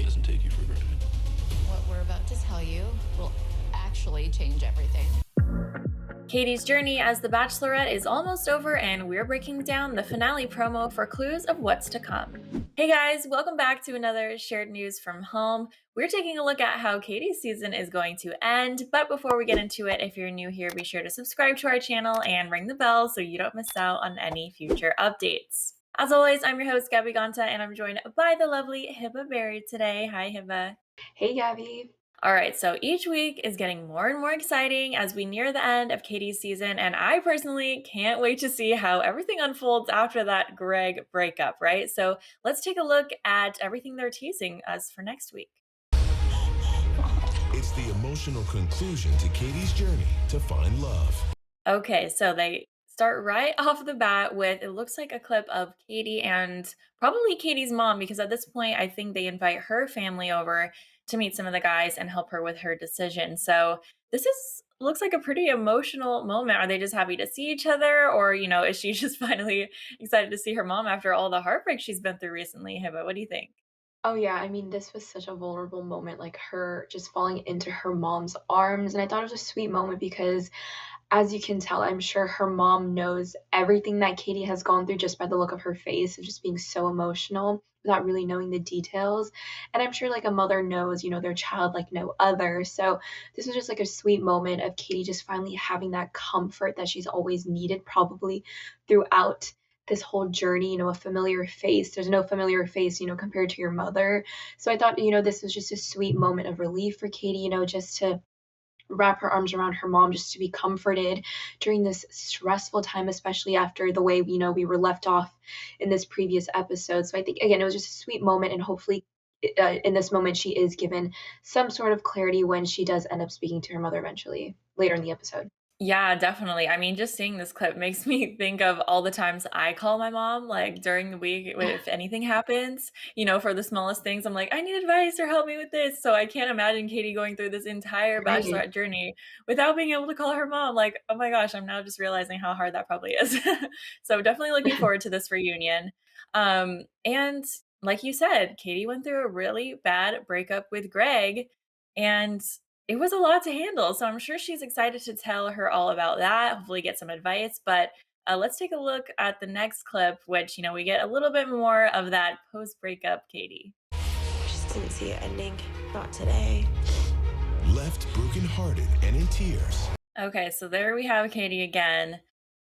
he doesn't take you for granted. What we're about to tell you will actually change everything. Katie's journey as the Bachelorette is almost over, and we're breaking down the finale promo for clues of what's to come. Hey guys, welcome back to another shared news from home. We're taking a look at how Katie's season is going to end, but before we get into it, if you're new here, be sure to subscribe to our channel and ring the bell so you don't miss out on any future updates. As always, I'm your host, Gabby Gonta, and I'm joined by the lovely Hiba Berry today. Hi, Hiba. Hey, Gabby. All right, so each week is getting more and more exciting as we near the end of Katie's season, and I personally can't wait to see how everything unfolds after that Greg breakup, right? So let's take a look at everything they're teasing us for next week. It's the emotional conclusion to Katie's journey to find love. Okay, so they start right off the bat with, it looks like a clip of Katie and probably Katie's mom, because at this point, I think they invite her family over to meet some of the guys and help her with her decision. So this looks like a pretty emotional moment. Are they just happy to see each other? Or, is she just finally excited to see her mom after all the heartbreak she's been through recently? Hiba, what do you think? Oh, yeah. I mean, this was such a vulnerable moment, like her just falling into her mom's arms. And I thought it was a sweet moment because, as you can tell, I'm sure her mom knows everything that Katie has gone through just by the look of her face of just being so emotional without really knowing the details. And I'm sure like a mother knows, their child like no other. So this was just like a sweet moment of Katie just finally having that comfort that she's always needed, probably throughout this whole journey, a familiar face. There's no familiar face, compared to your mother. So I thought, this was just a sweet moment of relief for Katie, just to wrap her arms around her mom, just to be comforted during this stressful time, especially after the way we were left off in this previous episode. So I think again it was just a sweet moment, and hopefully in this moment she is given some sort of clarity when she does end up speaking to her mother eventually later in the episode. Yeah, definitely. I mean, just seeing this clip makes me think of all the times I call my mom, like during the week, if anything happens, for the smallest things, I'm like, I need advice or help me with this. So I can't imagine Katie going through this entire Right. Bachelorette journey without being able to call her mom. Like, oh my gosh, I'm now just realizing how hard that probably is. So definitely looking forward to this reunion. And like you said, Katie went through a really bad breakup with Greg, and it was a lot to handle. So I'm sure she's excited to tell her all about that, hopefully get some advice. But let's take a look at the next clip, which, we get a little bit more of that post-breakup Katie. Just didn't see it ending. Not today. Left brokenhearted and in tears. Okay, so there we have Katie again.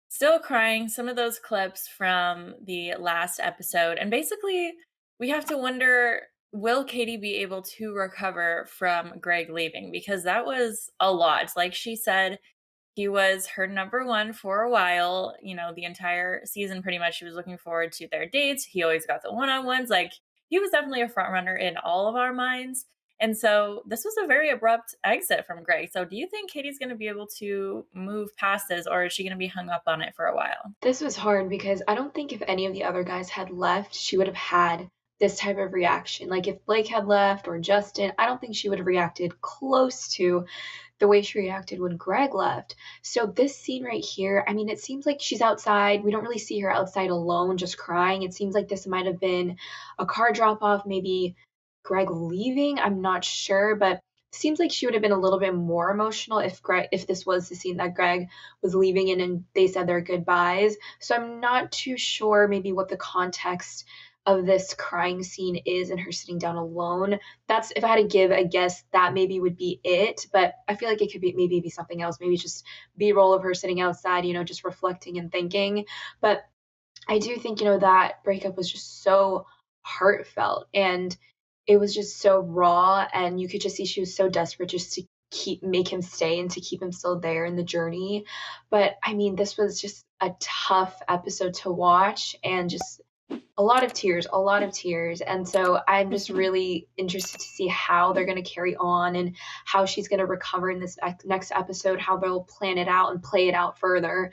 Still crying, some of those clips from the last episode. And basically, we have to wonder, will Katie be able to recover from Greg leaving? Because that was a lot. Like she said, he was her number one for a while. The entire season, pretty much, she was looking forward to their dates. He always got the one-on-ones. Like, he was definitely a front runner in all of our minds. And so this was a very abrupt exit from Greg. So do you think Katie's going to be able to move past this, or is she going to be hung up on it for a while? This was hard because I don't think if any of the other guys had left, she would have had this type of reaction. Like if Blake had left or Justin, I don't think she would have reacted close to the way she reacted when Greg left. So this scene right here, I mean, it seems like she's outside. We don't really see her outside alone, just crying. It seems like this might have been a car drop off, maybe Greg leaving. I'm not sure, but seems like she would have been a little bit more emotional if this was the scene that Greg was leaving in and they said their goodbyes. So I'm not too sure maybe what the context of this crying scene is and her sitting down alone. That's, if I had to give a guess, that maybe would be it. But I feel like it could be something else. Maybe just B-roll of her sitting outside, just reflecting and thinking. But I do think, that breakup was just so heartfelt, and it was just so raw, and you could just see she was so desperate just to make him stay and to keep him still there in the journey. But I mean, this was just a tough episode to watch, and just a lot of tears. And so I'm just really interested to see how they're going to carry on and how she's going to recover in this next episode, how they'll plan it out and play it out further.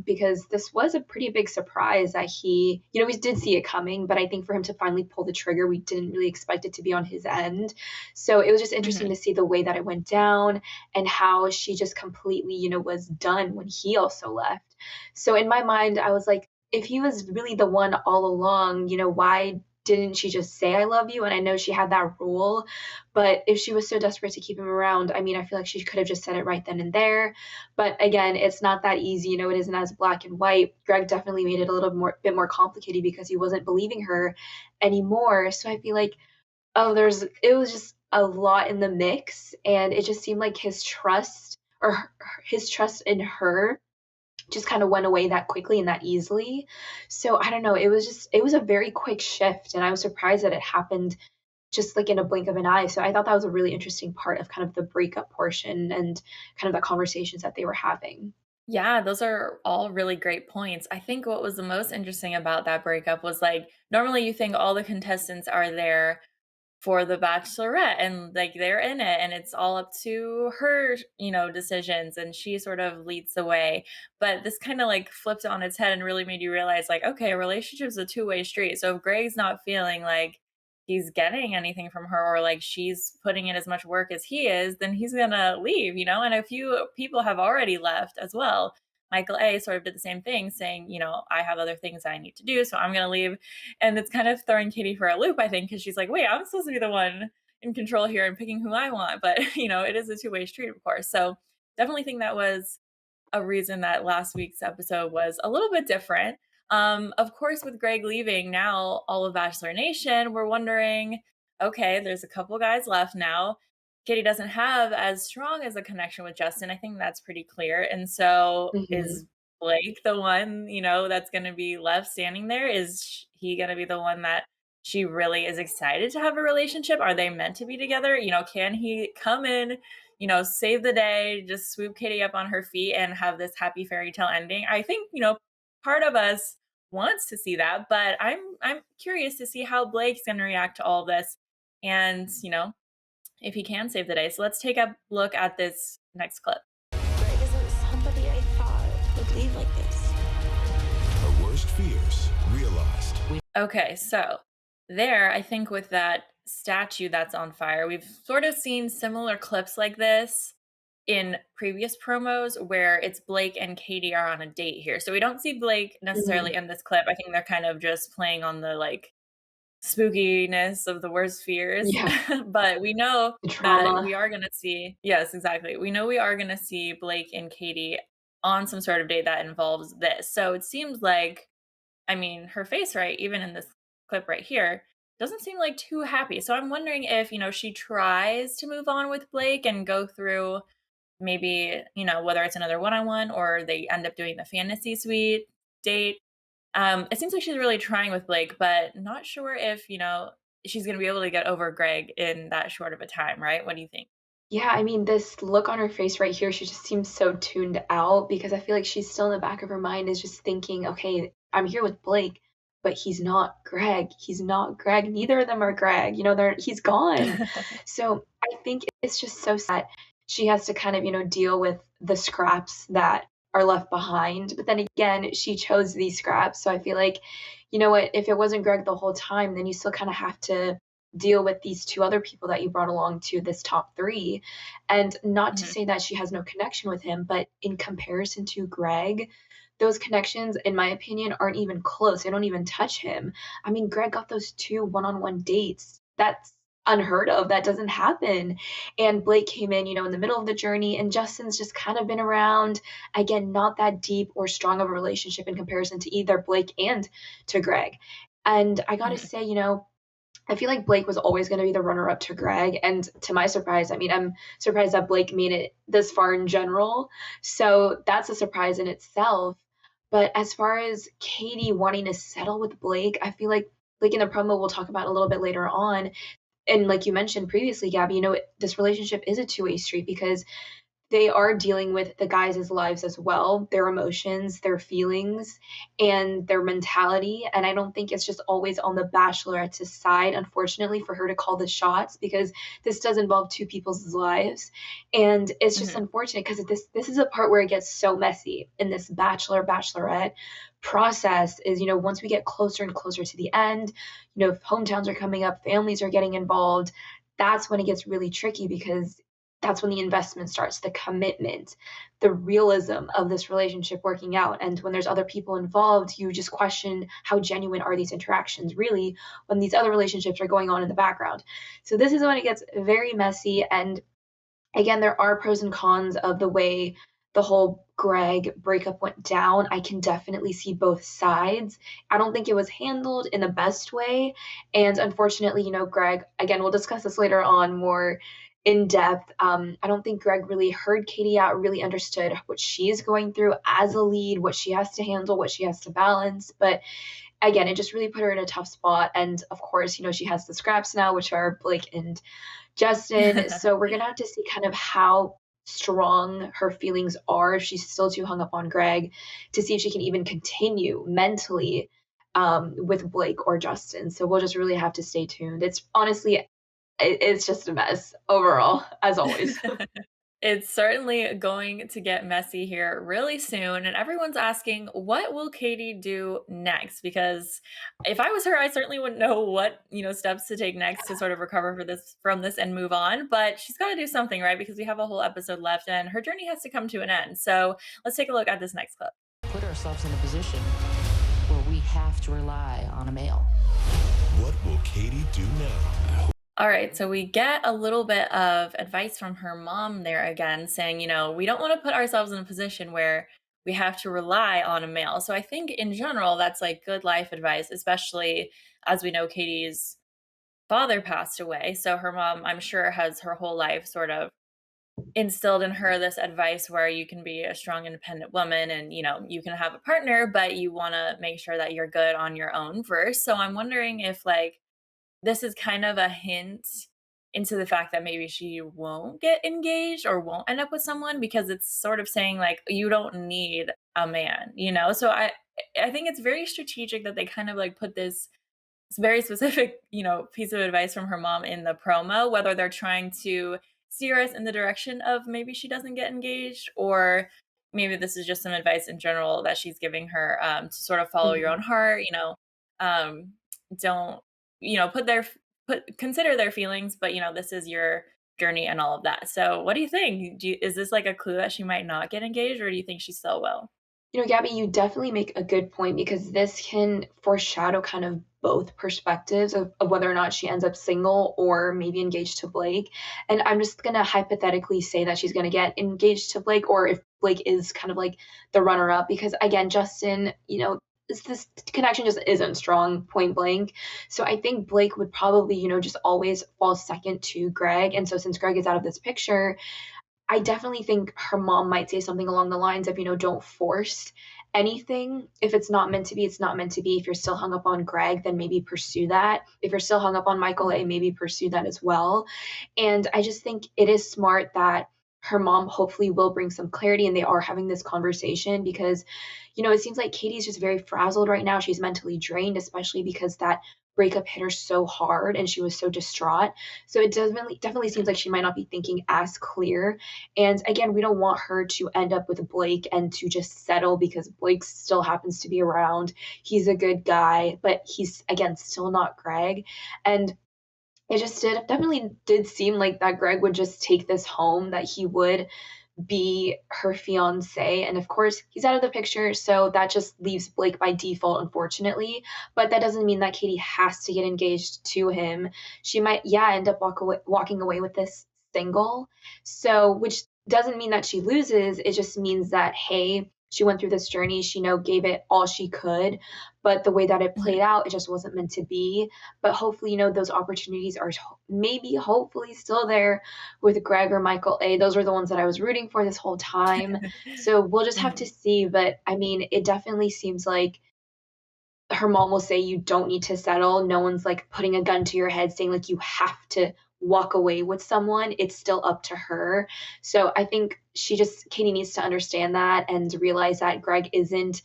Because this was a pretty big surprise that we did see it coming, but I think for him to finally pull the trigger, we didn't really expect it to be on his end. So it was just interesting to see the way that it went down and how she just completely, was done when he also left. So in my mind, I was like, if he was really the one all along, why didn't she just say I love you? And I know she had that rule, but if she was so desperate to keep him around, I mean, I feel like she could have just said it right then and there. But again, it's not that easy. You know, it isn't as black and white. Greg definitely made it a little bit more complicated because he wasn't believing her anymore. So I feel like, it was just a lot in the mix, and it just seemed like his trust in her just kind of went away that quickly and that easily. So I don't know, it was a very quick shift, and I was surprised that it happened just like in a blink of an eye. So I thought that was a really interesting part of kind of the breakup portion and kind of the conversations that they were having. Yeah, those are all really great points. I think what was the most interesting about that breakup was like normally you think all the contestants are there for the Bachelorette and like they're in it and it's all up to her, decisions and she sort of leads the way. But this kind of like flipped it on its head and really made you realize like, okay, a relationship is a two-way street. So if Greg's not feeling like he's getting anything from her or like she's putting in as much work as he is, then he's gonna leave, and a few people have already left as well. Michael A sort of did the same thing, saying, I have other things I need to do, so I'm going to leave. And it's kind of throwing Katie for a loop, I think, because she's like, wait, I'm supposed to be the one in control here and picking who I want. But, it is a two-way street, of course. So definitely think that was a reason that last week's episode was a little bit different. Of course, with Greg leaving, now all of Bachelor Nation, we're wondering, okay, there's a couple guys left now. Katie doesn't have as strong as a connection with Justin. I think that's pretty clear. And so is Blake the one, that's going to be left standing there? Is he going to be the one that she really is excited to have a relationship? Are they meant to be together? Can he come in, save the day, just swoop Katie up on her feet and have this happy fairy tale ending? I think, part of us wants to see that, but I'm curious to see how Blake's going to react to all this. And, if he can save the day. So let's take a look at this next clip. Greg isn't somebody I thought would leave like this. Her worst fears realized. Okay, so there, I think with that statue that's on fire, we've sort of seen similar clips like this in previous promos where it's Blake and Katie are on a date here. So we don't see Blake necessarily in this clip. I think they're kind of just playing on the like spookiness of the worst fears. Yeah. But we know Trauma. that we are going to see, yes, exactly. We know we are going to see Blake and Katie on some sort of date that involves this. So it seems like, I mean, her face, right, even in this clip right here, doesn't seem like too happy. So I'm wondering if, she tries to move on with Blake and go through maybe, whether it's another one-on-one or they end up doing the fantasy suite date. It seems like she's really trying with Blake, but not sure if, she's going to be able to get over Greg in that short of a time, right? What do you think? Yeah, I mean, this look on her face right here, she just seems so tuned out because I feel like she's still in the back of her mind is just thinking, okay, I'm here with Blake, but he's not Greg. He's not Greg. Neither of them are Greg. He's gone. So I think it's just so sad. She has to kind of, deal with the scraps that are left behind. But then again, she chose these scraps. So I feel like, you know what, if it wasn't Greg the whole time, then you still kind of have to deal with these two other people that you brought along to this top three. And not to say that she has no connection with him, but in comparison to Greg, those connections, in my opinion, aren't even close. They don't even touch him. I mean, Greg got those 2 one-on-one dates. That's unheard of. That doesn't happen. And Blake came in, in the middle of the journey, and Justin's just kind of been around. Again, not that deep or strong of a relationship in comparison to either Blake and to Greg. And I gotta say, I feel like Blake was always going to be the runner-up to Greg. And to my surprise, I mean, I'm surprised that Blake made it this far in general. So that's a surprise in itself. But as far as Katie wanting to settle with Blake, I feel like in the promo we'll talk about a little bit later on, and like you mentioned previously, Gabby, this relationship is a two-way street because they are dealing with the guys' lives as well, their emotions, their feelings, and their mentality. And I don't think it's just always on the Bachelorette's side, unfortunately, for her to call the shots because this does involve two people's lives. And it's just unfortunate because this is a part where it gets so messy in this Bachelorette process is, once we get closer and closer to the end, if hometowns are coming up, families are getting involved, that's when it gets really tricky because that's when the investment starts, the commitment, the realism of this relationship working out. And when there's other people involved, you just question how genuine are these interactions really when these other relationships are going on in the background. So this is when it gets very messy. And again, there are pros and cons of the way the whole Greg breakup went down. I can definitely see both sides. I don't think it was handled in the best way. And unfortunately, Greg, again, we'll discuss this later on more in depth. I don't think Greg really heard Katie out, really understood what she's going through as a lead, what she has to handle, what she has to balance. But again, it just really put her in a tough spot. And of course, she has the scraps now, which are Blake and Justin. So we're going to have to see kind of how strong her feelings are, if she's still too hung up on Greg, to see if she can even continue mentally with Blake or Justin. So we'll just really have to stay tuned. It's honestly, it's just a mess overall, as always. It's certainly going to get messy here really soon. And everyone's asking, what will Katie do next? Because if I was her, I certainly wouldn't know what, steps to take next to sort of recover from this and move on. But she's got to do something, right? Because we have a whole episode left and her journey has to come to an end. So let's take a look at this next clip. Put ourselves in a position where we have to rely on a male. What will Katie do now? All right, so we get a little bit of advice from her mom there again, saying, we don't want to put ourselves in a position where we have to rely on a male. So I think in general, that's like good life advice, especially as we know Katie's father passed away. So her mom, I'm sure, has her whole life sort of instilled in her this advice where you can be a strong, independent woman and, you can have a partner, but you want to make sure that you're good on your own first. So I'm wondering if this is kind of a hint into the fact that maybe she won't get engaged or won't end up with someone, because it's sort of saying you don't need a man, So I think it's very strategic that they kind of put this very specific, piece of advice from her mom in the promo, whether they're trying to steer us in the direction of maybe she doesn't get engaged, or maybe this is just some advice in general that she's giving her to sort of follow your own heart, don't consider their feelings, but this is your journey and all of that. So what do you think? Is this a clue that she might not get engaged, or do you think she still will? Gabby, you definitely make a good point, because this can foreshadow kind of both perspectives of whether or not she ends up single or maybe engaged to Blake. And I'm just going to hypothetically say that she's going to get engaged to Blake, or if Blake is kind of the runner-up, because again, Justin, this connection just isn't strong, point blank. So I think Blake would probably, just always fall second to Greg. And so since Greg is out of this picture, I definitely think her mom might say something along the lines of, don't force anything. If it's not meant to be, it's not meant to be. If you're still hung up on Greg, then maybe pursue that. If you're still hung up on Michael A, maybe pursue that as well. And I just think it is smart that her mom hopefully will bring some clarity, and they are having this conversation, because, it seems like Katie's just very frazzled right now. She's mentally drained, especially because that breakup hit her so hard and she was so distraught. So it definitely seems like she might not be thinking as clear. And again, we don't want her to end up with Blake and to just settle, because Blake still happens to be around. He's a good guy, but he's, again, still not Greg. And it just definitely did seem like that Greg would just take this home, that he would be her fiance. And of course, he's out of the picture, so that just leaves Blake by default, unfortunately. But that doesn't mean that Katie has to get engaged to him. She might, end up walking away with this single. So, which doesn't mean that she loses. It just means that, hey, she went through this journey. She gave it all she could, but the way that it played out, it just wasn't meant to be. But hopefully, those opportunities are hopefully still there with Greg or Michael A. Those were the ones that I was rooting for this whole time. So we'll just have to see. But I mean, it definitely seems like her mom will say you don't need to settle. No one's putting a gun to your head saying you have to walk away with someone. It's still up to her. So I think Katie needs to understand that and realize that Greg isn't,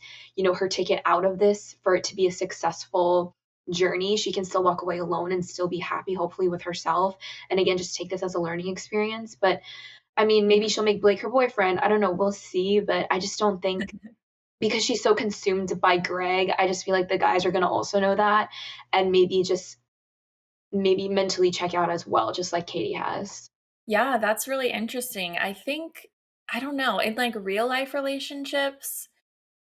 her ticket out of this for it to be a successful journey. She can still walk away alone and still be happy, hopefully, with herself. And again, just take this as a learning experience. But I mean, maybe she'll make Blake her boyfriend. I don't know. We'll see. But I just don't think, because she's so consumed by Greg, I just feel like the guys are going to also know that, and maybe mentally check out as well, just like Katie has. Yeah, that's really interesting. I think, I don't know, in like real life relationships,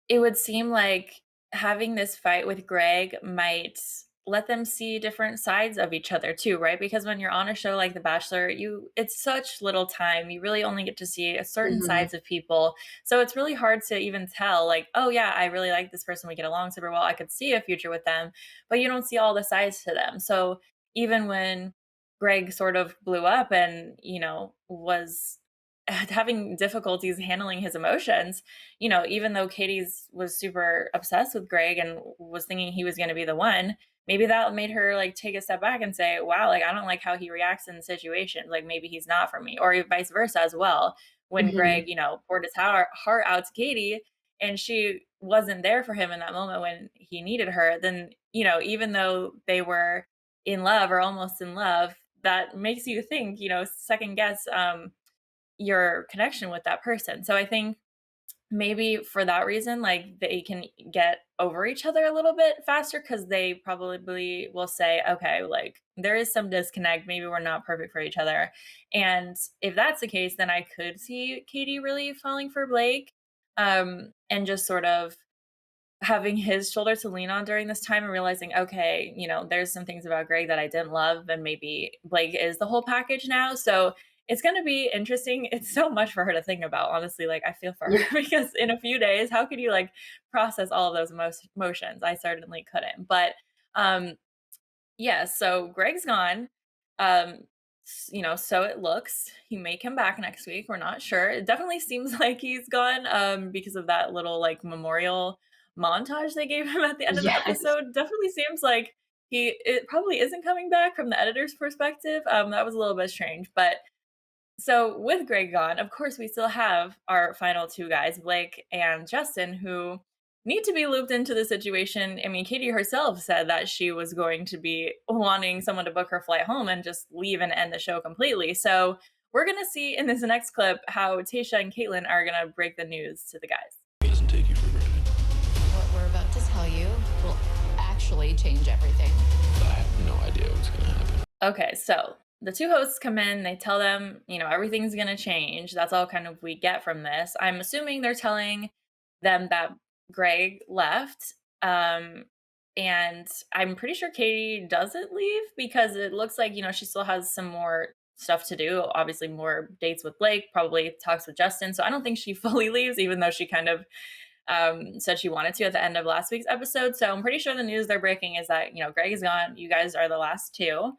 it would seem like having this fight with Greg might let them see different sides of each other too, right? Because when you're on a show like The Bachelor, it's such little time. You really only get to see a certain Hmm. sides of people. So it's really hard to even tell like, oh yeah, I really like this person. We get along super well. I could see a future with them, but you don't see all the sides to them. So even when Greg sort of blew up and, was having difficulties handling his emotions, even though Katie's was super obsessed with Greg and was thinking he was going to be the one, maybe that made her like take a step back and say, wow, like I don't like how he reacts in situations. Like maybe he's not for me, or vice versa as well. When Hmm. Greg, poured his heart out to Katie and she wasn't there for him in that moment when he needed her, then, even though they were in love or almost in love, that makes you think, second guess your connection with that person. So I think maybe for that reason, like they can get over each other a little bit faster because they probably will say, okay, like there is some disconnect. Maybe we're not perfect for each other. And if that's the case, then I could see Katie really falling for Blake, and just sort of having his shoulder to lean on during this time and realizing, okay, there's some things about Greg that I didn't love, and maybe Blake is the whole package now. So it's going to be interesting. It's so much for her to think about, honestly. Like, I feel for Yeah. her because in a few days, how could you like process all of those emotions? I certainly couldn't. But um, yeah, so Greg's gone. So it looks. He may come back next week. We're not sure. It definitely seems like he's gone because of that little like memorial montage they gave him at the end of the Yes. episode. Definitely seems like it probably isn't coming back from the editor's perspective. That was a little bit strange, but so with Greg gone, of course, we still have our final two guys, Blake and Justin, who need to be looped into the situation. I mean, Katie herself said that she was going to be wanting someone to book her flight home and just leave and end the show completely. So we're going to see in this next clip how Tayshia and Kaitlyn are going to break the news to the guys. He doesn't take you for granted. What we're about to tell you will actually change everything. I have no idea what's going to happen. Okay, so the two hosts come in, they tell them, everything's going to change. That's all kind of we get from this. I'm assuming they're telling them that Greg left. And I'm pretty sure Katie doesn't leave because it looks like, she still has some more stuff to do. Obviously, more dates with Blake, probably talks with Justin. So I don't think she fully leaves, even though she kind of said she wanted to at the end of last week's episode. So I'm pretty sure the news they're breaking is that, Greg is gone. You guys are the last two.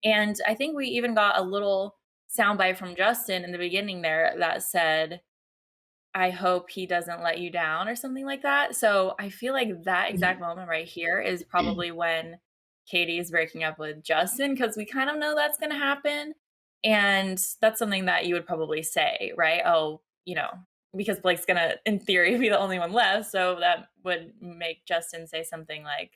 And I think we even got a little soundbite from Justin in the beginning there that said, I hope he doesn't let you down or something like that. So I feel like that exact moment right here is probably when Katie is breaking up with Justin because we kind of know that's going to happen. And that's something that you would probably say, right? Oh, because Blake's going to, in theory, be the only one left. So that would make Justin say something like,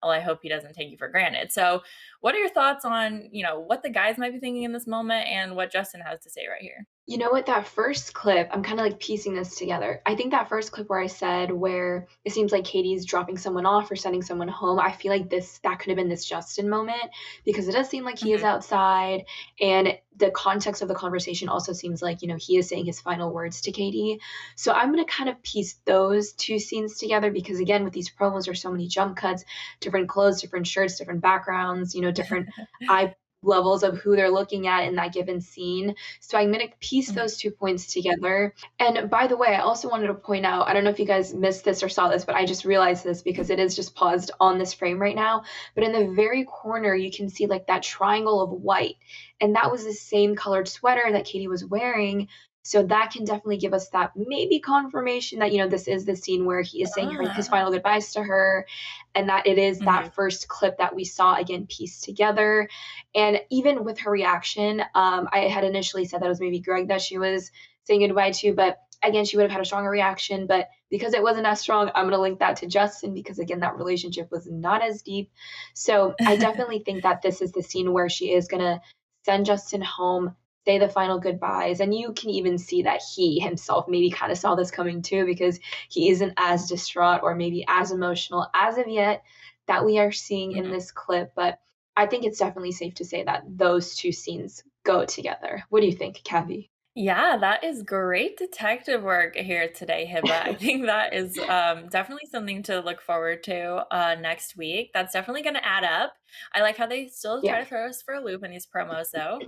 oh, I hope he doesn't take you for granted. So what are your thoughts on, what the guys might be thinking in this moment and what Justin has to say right here? You know what? That first clip, I'm kind of like piecing this together. I think that first clip where I said where it seems like Katie's dropping someone off or sending someone home, I feel like that could have been this Justin moment because it does seem like he is Mhm. outside. And the context of the conversation also seems like, he is saying his final words to Katie. So I'm going to kind of piece those two scenes together because, again, with these promos, there's so many jump cuts, different clothes, different shirts, different backgrounds, different eye levels of who they're looking at in that given scene. So I'm going to piece Mhm. those 2 points together. And by the way, I also wanted to point out, I don't know if you guys missed this or saw this, but I just realized this because it is just paused on this frame right now. But in the very corner, you can see like that triangle of white. And that was the same colored sweater that Katie was wearing. So that can definitely give us that maybe confirmation that, this is the scene where he is saying his Ah. final goodbyes to her and that it is Mhm. that first clip that we saw again pieced together. And even with her reaction, I had initially said that it was maybe Greg that she was saying goodbye to, but again, she would have had a stronger reaction. But because it wasn't as strong, I'm going to link that to Justin because, again, that relationship was not as deep. So I definitely think that this is the scene where she is going to send Justin home, say the final goodbyes. And you can even see that he himself maybe kind of saw this coming too because he isn't as distraught or maybe as emotional as of yet that we are seeing in Mhm. this clip. But I think it's definitely safe to say that those two scenes go together. What do you think, Gabby? Yeah, that is great detective work here today, Hiba. I think that is definitely something to look forward to next week. That's definitely going to add up. I like how they still try Yeah. to throw us for a loop in these promos, though.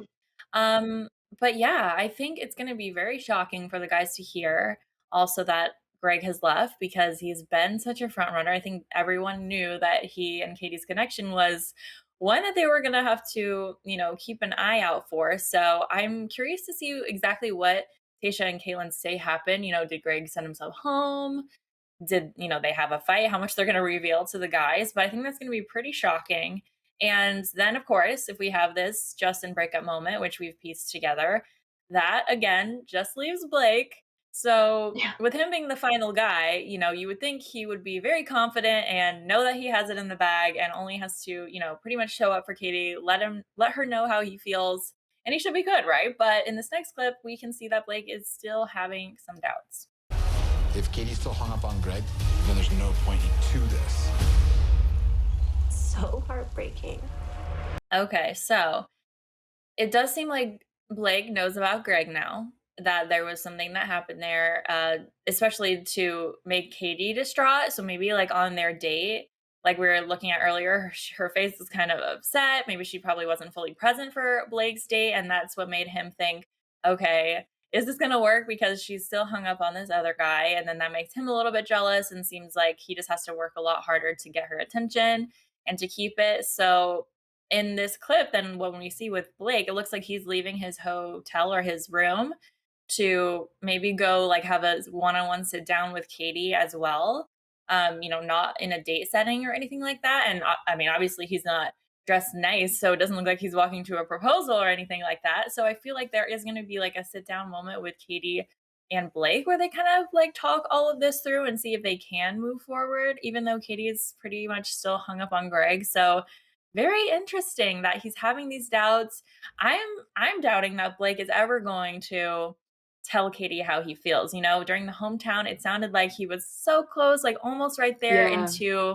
Um, but yeah, I think it's going to be very shocking for the guys to hear also that Greg has left because he's been such a front runner. I think everyone knew that he and Katie's connection was one that they were going to have to, keep an eye out for. So I'm curious to see exactly what Tayshia and Kaitlyn say happened. Did Greg send himself home? Did they have a fight, how much they're going to reveal to the guys, but I think that's going to be pretty shocking. And then of course, if we have this Justin breakup moment, which we've pieced together, that again just leaves Blake. So Yeah. with him being the final guy, you would think he would be very confident and know that he has it in the bag and only has to, pretty much show up for Katie, let her know how he feels, and he should be good, right? But in this next clip, we can see that Blake is still having some doubts. If Katie's still hung up on Greg, then there's no point to this. So heartbreaking. Okay, so it does seem like Blake knows about Greg now, that there was something that happened there, especially to make Katie distraught. So maybe like on their date, like we were looking at earlier, her face was kind of upset. Maybe she probably wasn't fully present for Blake's date. And that's what made him think, okay, is this going to work? Because she's still hung up on this other guy. And then that makes him a little bit jealous and seems like he just has to work a lot harder to get her attention and to keep it. So in this clip, then when we see with Blake, it looks like he's leaving his hotel or his room to maybe go like have a one-on-one sit down with Katie as well. Not in a date setting or anything like that. And I mean, obviously he's not dressed nice, so it doesn't look like he's walking to a proposal or anything like that. So I feel like there is going to be like a sit down moment with Katie and Blake where they kind of like talk all of this through and see if they can move forward, even though Katie is pretty much still hung up on Greg. So very interesting that he's having these doubts. I'm doubting that Blake is ever going to tell Katie how he feels. During the hometown, it sounded like he was so close, like almost right there Yeah. into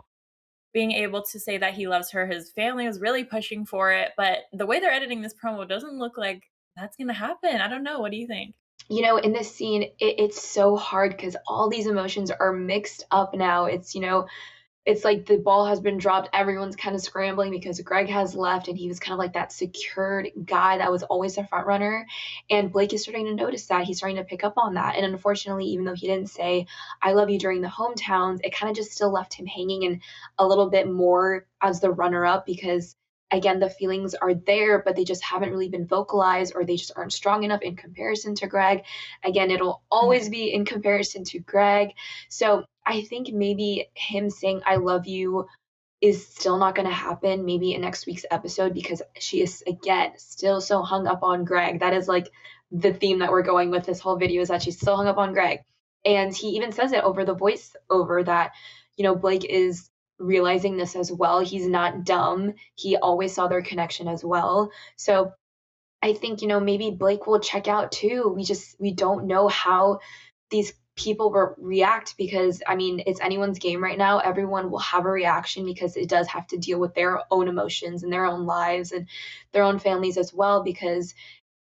being able to say that he loves her. His family was really pushing for it, but the way they're editing this promo doesn't look like that's going to happen. I don't know. What do you think? In this scene, it's so hard because all these emotions are mixed up now. It's like the ball has been dropped. Everyone's kind of scrambling because Greg has left and he was kind of like that secured guy that was always the front runner. And Blake is starting to notice that. He's starting to pick up on that. And unfortunately, even though he didn't say, I love you during the hometowns, it kind of just still left him hanging and a little bit more as the runner up because again, the feelings are there, but they just haven't really been vocalized or they just aren't strong enough in comparison to Greg. Again, it'll always be in comparison to Greg. So I think maybe him saying I love you is still not going to happen maybe in next week's episode because she is again still so hung up on Greg. That is like the theme that we're going with this whole video is that she's still hung up on Greg. And he even says it over the voiceover that, Blake is realizing this as well. He's not dumb. He always saw their connection as well. So I think, maybe Blake will check out too. We don't know how these people will react because I mean it's anyone's game right now. Everyone will have a reaction because it does have to deal with their own emotions and their own lives and their own families as well because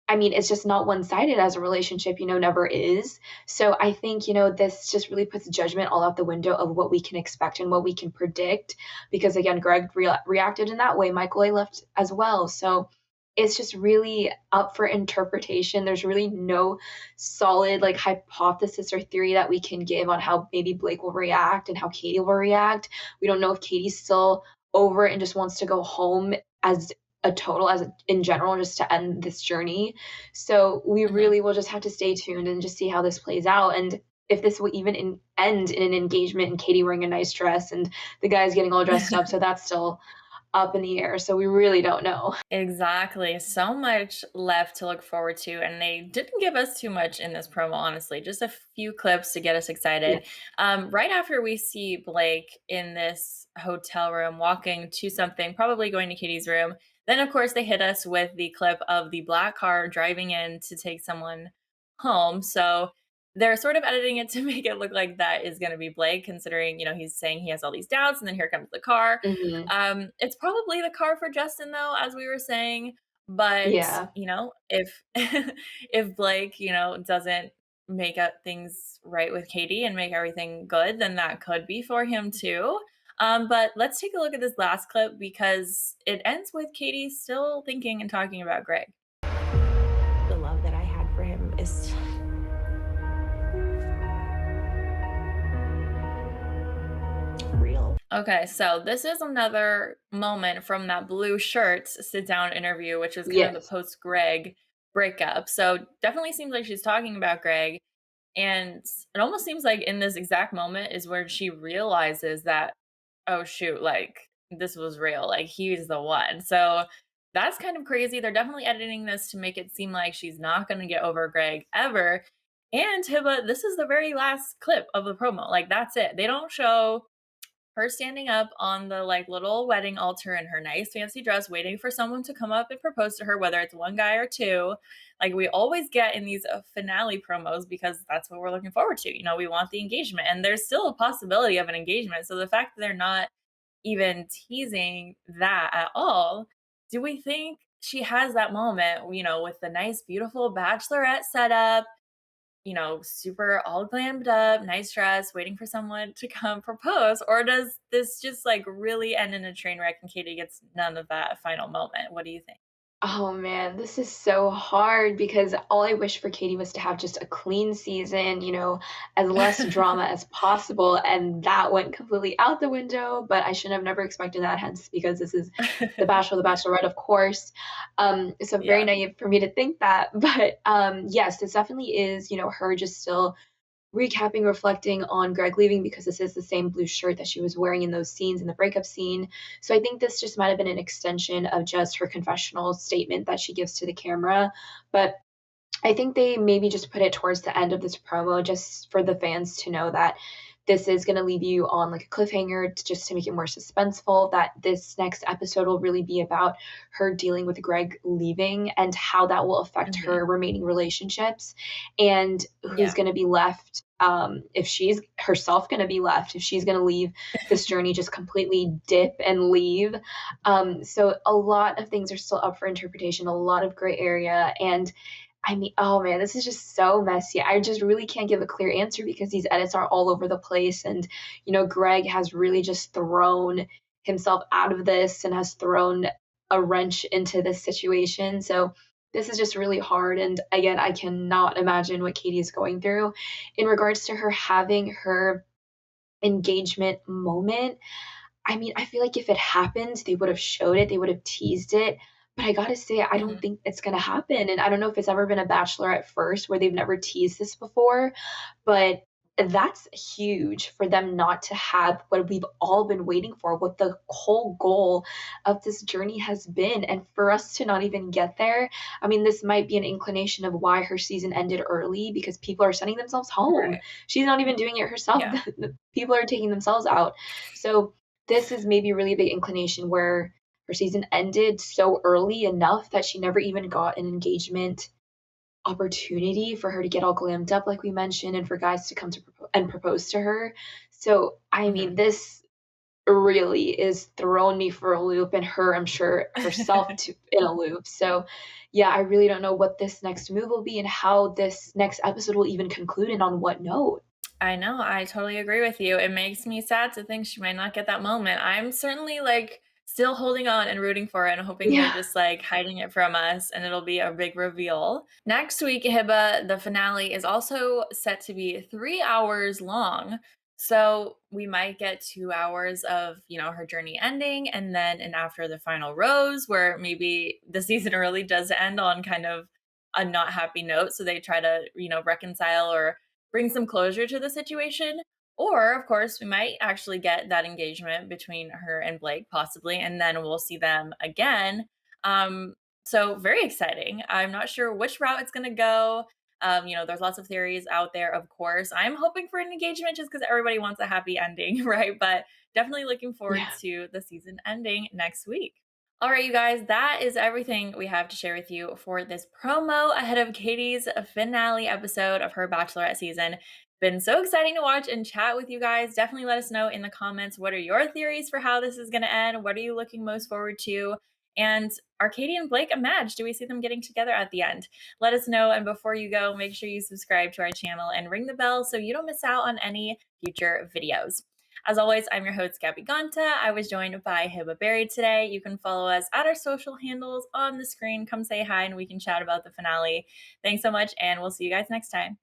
I mean it's just not one-sided as a relationship, never is. So I think, this just really puts judgment all out the window of what we can expect and what we can predict because again Greg reacted in that way. Michael A left as well. So it's just really up for interpretation. There's really no solid like hypothesis or theory that we can give on how maybe Blake will react and how Katie will react. We don't know if Katie's still over it and just wants to go home as a total, as in general, just to end this journey. So we really will just have to stay tuned and just see how this plays out. And if this will even end in an engagement and Katie wearing a nice dress and the guys getting all dressed up. So that's still up in the air. So we really don't know. Exactly. So much left to look forward to. And they didn't give us too much in this promo, honestly. Just a few clips to get us excited. Right after we see Blake in this hotel room walking to something, probably going to Katie's room, then of course they hit us with the clip of the black car driving in to take someone home. So they're sort of editing it to make it look like that is going to be Blake, considering, he's saying he has all these doubts and then here comes the car. Mhm. It's probably the car for Justin, though, as we were saying. But, Yeah. if if Blake, doesn't make up things right with Katie and make everything good, then that could be for him too. But let's take a look at this last clip because it ends with Katie still thinking and talking about Greg. The love that I had for him is real. Okay, so this is another moment from that blue shirts sit down interview, which is kind of the Yes. post Greg breakup. So definitely seems like she's talking about Greg. And it almost seems like in this exact moment is where she realizes that, oh shoot, like this was real. Like he's the one. So that's kind of crazy. They're definitely editing this to make it seem like she's not going to get over Greg ever. And Hiba, this is the very last clip of the promo. Like that's it. They don't show her standing up on the like little wedding altar in her nice fancy dress waiting for someone to come up and propose to her, whether it's one guy or two, like we always get in these finale promos, because that's what we're looking forward to. We want the engagement, and there's still a possibility of an engagement. So the fact that they're not even teasing that at all, do we think she has that moment, with the nice beautiful bachelorette setup, super all glammed up, nice dress, waiting for someone to come propose? Or does this just like really end in a train wreck and Katie gets none of that final moment? What do you think? Oh man, this is so hard because all I wish for Katie was to have just a clean season, as less drama as possible. And that went completely out the window, but I should have never expected that, hence because this is The Bachelor, The Bachelorette, of course. So very Yeah. naive for me to think that. But yes, this definitely is, her just still recapping, reflecting on Greg leaving because this is the same blue shirt that she was wearing in those scenes in the breakup scene. So I think this just might have been an extension of just her confessional statement that she gives to the camera. But I think they maybe just put it towards the end of this promo just for the fans to know that this is going to leave you on like a cliffhanger just to make it more suspenseful, that this next episode will really be about her dealing with Greg leaving and how that will affect Mhm. her remaining relationships and Yeah. who's going to be left, if she's herself going to be left, if she's going to leave this journey, just completely dip and leave. So a lot of things are still up for interpretation, a lot of gray area. And I mean, oh man, this is just so messy. I just really can't give a clear answer because these edits are all over the place. And, Greg has really just thrown himself out of this and has thrown a wrench into this situation. So this is just really hard. And again, I cannot imagine what Katie is going through in regards to her having her engagement moment. I mean, I feel like if it happened, they would have showed it, they would have teased it. But I gotta say, I don't Mhm. think it's gonna happen. And I don't know if it's ever been a Bachelorette first where they've never teased this before, but that's huge for them not to have what we've all been waiting for, what the whole goal of this journey has been. And for us to not even get there, I mean, this might be an inclination of why her season ended early because people are sending themselves home. Right. She's not even doing it herself. Yeah. The people are taking themselves out. So this is maybe really big inclination where her season ended so early enough that she never even got an engagement opportunity for her to get all glammed up like we mentioned and for guys to come to and propose to her. So I mean Mhm. this really is throwing me for a loop and her, I'm sure herself to in a loop. So yeah, I really don't know what this next move will be and how this next episode will even conclude and on what note. I know, I totally agree with you. It makes me sad to think she might not get that moment. I'm certainly like still holding on and rooting for it and hoping they're Yeah. just like hiding it from us and it'll be a big reveal. Next week, Hiba, the finale is also set to be 3 hours long. So we might get 2 hours of, her journey ending and then and after the final rose, where maybe the season really does end on kind of a not happy note. So they try to, reconcile or bring some closure to the situation. Or, of course, we might actually get that engagement between her and Blake, possibly, and then we'll see them again. So, very exciting. I'm not sure which route it's going to go. There's lots of theories out there, of course. I'm hoping for an engagement just because everybody wants a happy ending, right? But definitely looking forward Yeah. to the season ending next week. All right, you guys, that is everything we have to share with you for this promo ahead of Katie's finale episode of her Bachelorette season. Been so exciting to watch and chat with you guys. Definitely let us know in the comments what are your theories for how this is going to end? What are you looking most forward to? And are Katie and Blake a match? Do we see them getting together at the end? Let us know. And before you go, make sure you subscribe to our channel and ring the bell so you don't miss out on any future videos. As always, I'm your host, Gabby Gonta. I was joined by Hiba Berry today. You can follow us at our social handles on the screen. Come say hi and we can chat about the finale. Thanks so much, and we'll see you guys next time.